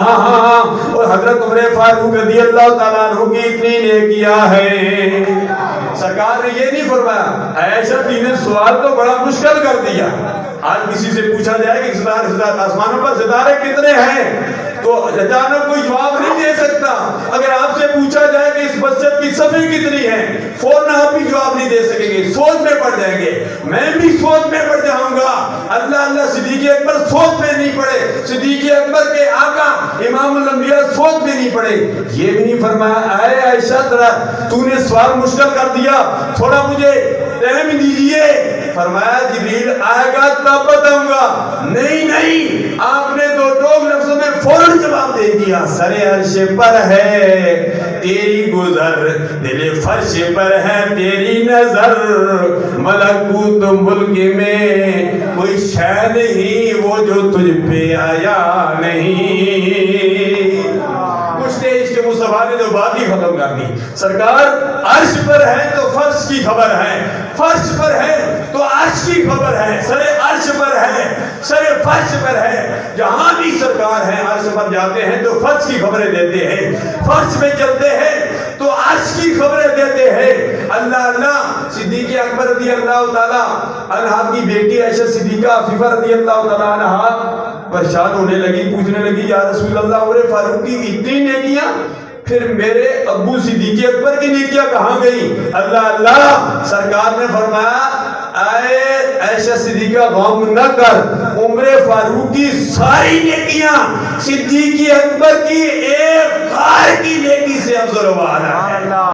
اور حضرت عمر فاروق رضی اللہ تعالیٰ عنہ کی اتنی نیکیاں ہیں. سرکار نے یہ نہیں فرمایا عائشہ تھی نے سوال تو بڑا مشکل کر دیا. آج کسی سے پوچھا جائے کہ آسمانوں پر ستارے کتنے ہیں تو اچانک کوئی جواب نہیں دے سکتا. اگر آپ سے پوچھا جائے کہ اس مسجد کی صفحے کتنی ہیں فوراً آپ بھی جواب نہیں دے سکیں گے, سوچ میں پڑ جائیں گے. میں بھی سوچ میں پڑ جاؤں گا. اللہ صدیق اکبر سوچ میں نہیں پڑے, صدیق اکبر کے آقا امام الانبیاء سوچ میں نہیں پڑے. یہ بھی نہیں فرمایا اے عائشہ تو نے سوال مشکل کر دیا, تھوڑا مجھے ٹائم دیجئے. فرمایا جبریل آئے گا تب بتاؤں گا. نہیں, آپ نے دو لفظوں میں فوراً جواب دے دیا. سر عرش پر ہے تیری گزر, دل فرش پر ہے تیری نظر, ملکوت ملک میں کوئی شے نہیں وہ جو تجھ پہ آیا نہیں. اسٹیج کے مصطفیٰ نے تو بات ہی ختم کر دی. سرکار عرش پر ہے تو فرش کی خبر ہے, فرش پر ہے تو عرش کی خبر ہے, سر عرش پر ہے, سر فرش پر ہے. جہاں بھی سرکار ہے عرش پر جاتے ہیں تو فرش کی خبریں دیتے ہیں, فرش میں چلتے ہیں تو عرش کی خبریں دیتے ہیں. اللہ صدیق اکبر رضی اللہ تعالیٰ عنہ کی بیٹی عائشہ صدیقہ عفیفہ رضی اللہ تعالیٰ عنہ پریشان ہونے لگی, پوچھنے لگی یا رسول اللہ عمر فاروق کی اتنی نیکیاں, پھر میرے ابو صدیق اکبر کی نیکیاں کہاں گئی؟ اللہ سرکار نے فرمایا اے عائشہ صدیقہ غم نہ کر, عمر فاروق کی ساری نیکیاں صدیق اکبر کی ایک خار کی نیکی سے افضل و اعلیٰ ہے.